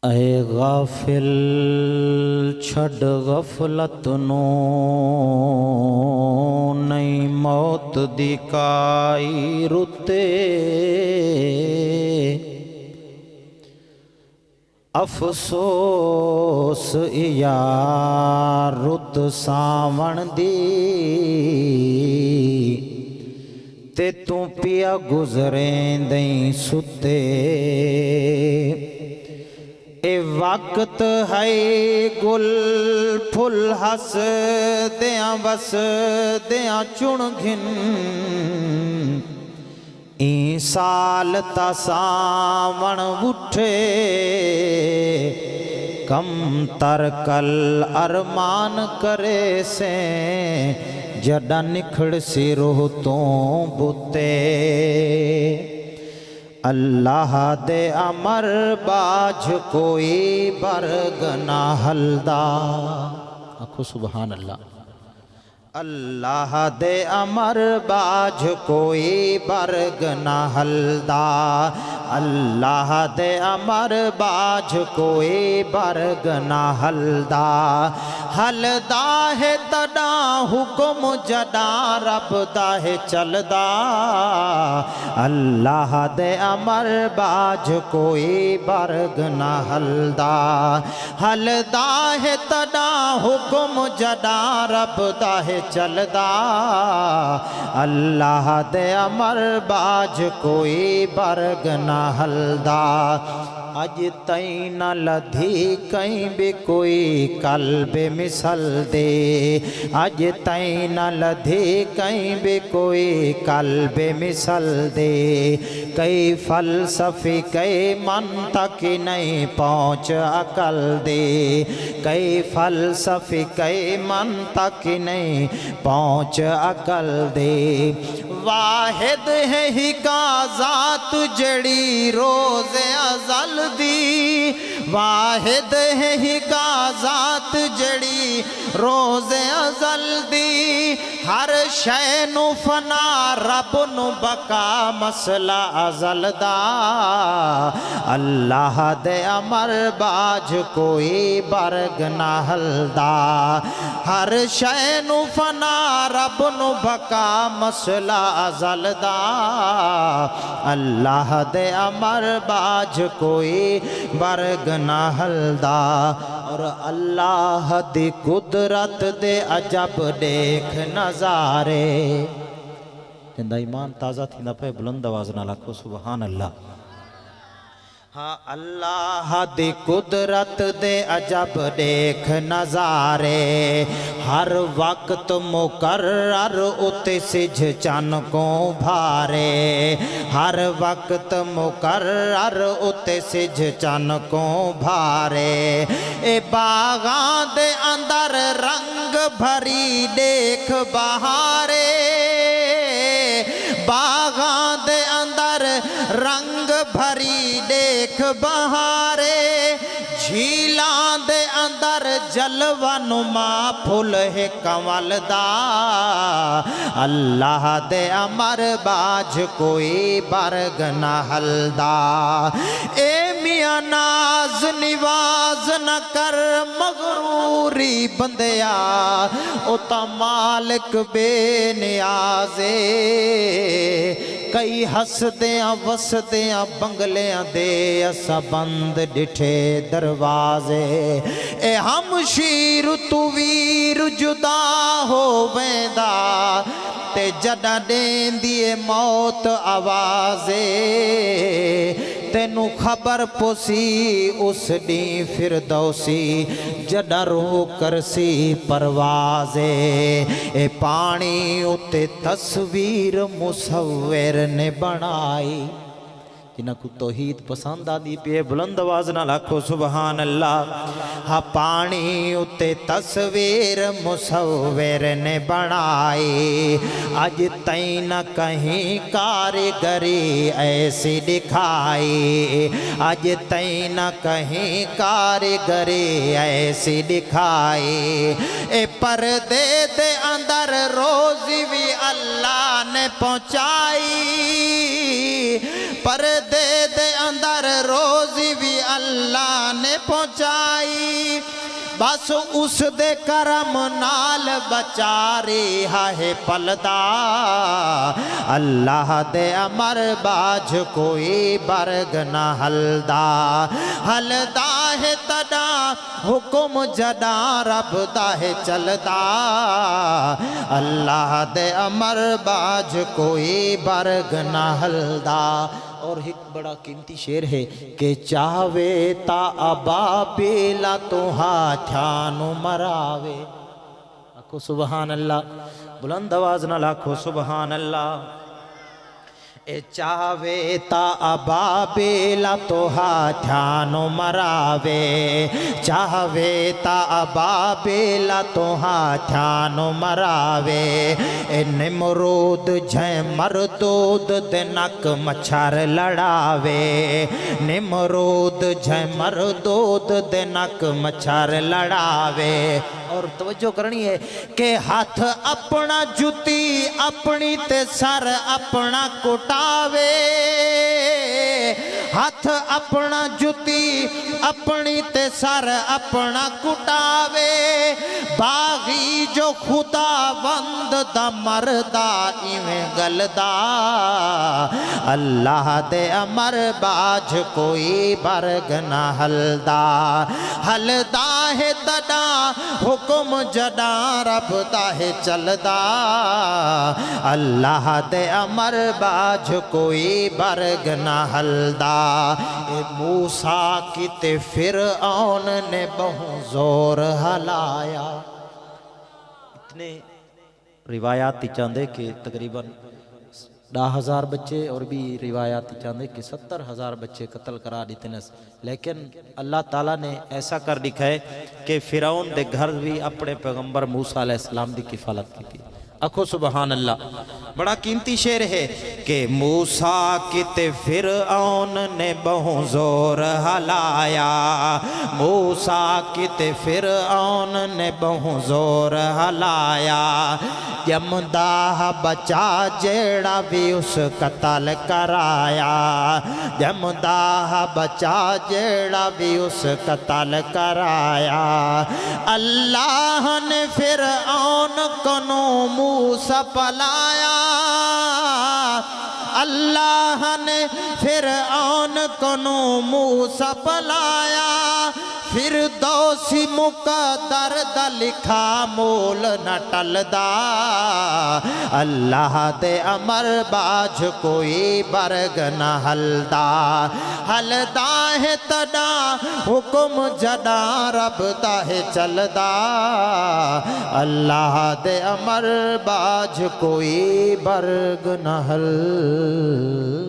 اے غافل چھڈ غفلت نو نہیں موت دی کائی رتے افسوس یار رت ساون دی تے تو پیا گزریں دیں ستے اے وقت ہے گل پھل ہس دیاں بس دیاں چن گھن این سال تا ساون اٹھے کم ترکل ارمان کرے سے جڈا نکھڑ سی روح تو بتے اللہ دے امر باج کوئی برگ نہ ہلدا آکھو سبحان اللہ اللہ دے امر باج کوئی برگ نہ ہلدا اللہ دے امر باج کوئی برگ نہ ہلدا ہلدا ہے تڑا حکم جڑا رب دا ہے چلدا اللہ دے امر باج کوئی برگ نہ ہلدا ہلدا ہے تڑا حکم جڑا رب دا ہے چلدا اللہ دے امر باج کوئی برگ نہ ہلدا اج تائیں نہ لدھی کہیں بھی کوئی قلب مثل دے اج تائیں نہ لدھی کہیں بھی کوئی قلب مثل دے کئی فلسفی کئی منطق نہیں پہنچ عقل دے کئی فلسفی کئی منطق نہیں پہنچ عقل دے واحد ہے ہی کا ذات جڑی روز ازل دی واحد ہے ہی کا ذات جڑی روز ازل دی ہر شے نو فنا رب نو بقا مسئلہ ازل دا اللہ دے امر باج کوئی برگ نہ ہلدا ہر شے نو فنا رب نو بقا مسئلہ ازل دا اللہ دے امر باج کوئی برگ نہ ہلدا اور اللہ دی قدرت دے عجب دیکھ نظارے جندہ ایمان تازہ تھی نہ پہ بلند آواز نہ لکھو سبحان اللہ ہاں اللہ دی قدرت دے عجب دیکھ نظارے ہر وقت مقرر اتے سجھ چن کو بھارے ہر وقت مقرر اتے سجھ چن کو بھارے اے باغاں دے اندر رنگ بھری دیکھ بہارے باغاں دے اندر رنگ بھری دیکھ بہارے جھیلاں دے اندر جلوہ نما پھول ہے کمل دا اللہ دے امر باج کوئی برگ نہ ہلدا اے میاں ناز نواز نہ کر مغروری بندیا او تا مالک بے نیازے کئی ہس دیاں وس دیاں بنگلیاں دے اسا بند ڈٹھے دروازے اے ہم شیر تو ویر جدا ہو ویندا تے جڈا دین دیے موت آوازے تینو خبر پوسی اس دی فردوسی جڈا روح کرسی پروازے اے پانی اتے تصویر مصور نے بنائی جنہ کو توحید پسند آدھی پہ بلند آواز نہ لکھو سبحان اللہ ہاں پانی اتے تصویر مصور نے بنائی آج تائیں نہ کہیں کارگری ایسی دکھائی آج تائیں نہ کہیں کارگری ایسی دکھائی اے پردے دے اندر روزی بھی اللہ نے پہنچائی پردے دے اندر روزی بھی اللہ نے پہنچائی بس اس دے کرم نال بچا رہا ہے پلدا اللہ دے امر باج کوئی برگ نہ ہلدا ہے تدا حکم جدا رب دا ہے چلدا اللہ دے امر باج کوئی برگ نہ ہلدا اور ایک بڑا قیمتی شعر ہے کہ چاہوے تا ابابیلا تو ہاتھیانو مراوے آکھو سبحان اللہ بلند آواز نہ لاکھو سبحان اللہ اے چاہوے تا ابابیلا تو ہاتھیانو مراوے چاہوے تا ابابیلا تو ہاتھیانو مراوے اے نمرود جھے مردود دے نک مچھر لڑاوے نمرود جھے مردود دے نک مچھر لڑاوے اور توجہ کرنی ہے کہ ہاتھ اپنا جتی اپنی تے سر اپنا کٹاوے ہاتھ اپنا جتی اپنی تے سر اپنا کٹاوے باغی جو خدا بند دا مردہ ایویں گلدا اللہ دے امر باج کوئی برگ نہ ہلدا ہے تدا حکم جدا رب دا ہے چلدا اللہ دے امر باج کوئی برگ نہ ہلدا اے موسیٰ کی تے فرعون نے بہوں زور ہلایا اتنے روایاتی چاندے کہ تقریباً 10,000 بچے اور بھی روایاتی چاندے کہ 70,000 بچے قتل کرا دیتے ہیں لیکن اللہ تعالیٰ نے ایسا کر دکھائے کہ فرعون دے گھر بھی اپنے پیغمبر موسیٰ علیہ السلام دی کفالت کی تھی اکھو سبحان اللہ بڑا قیمتی شعر ہے کہ موسیٰ کی تے فرعون نے بہوں زور ہلایا موسیٰ کی تے فرعون نے بہوں زور ہلایا جمدہ بچا جیڑا بھی اس قتل کرایا جمدہ بچا جیڑا بھی اس قتل کرایا اللہ نے فرعون کنو موسیٰ پلایا اللہ نے فرعون کنو موسیٰ پلایا فردوسی مقدر دا لکھا مول نہ ٹلدا اللہ دے امر باج کوئی برگ نہ ہلدا ہے تدا حکم جدا رب دا ہے چلدا اللہ دے امر باج کوئی برگ نہ ہلدا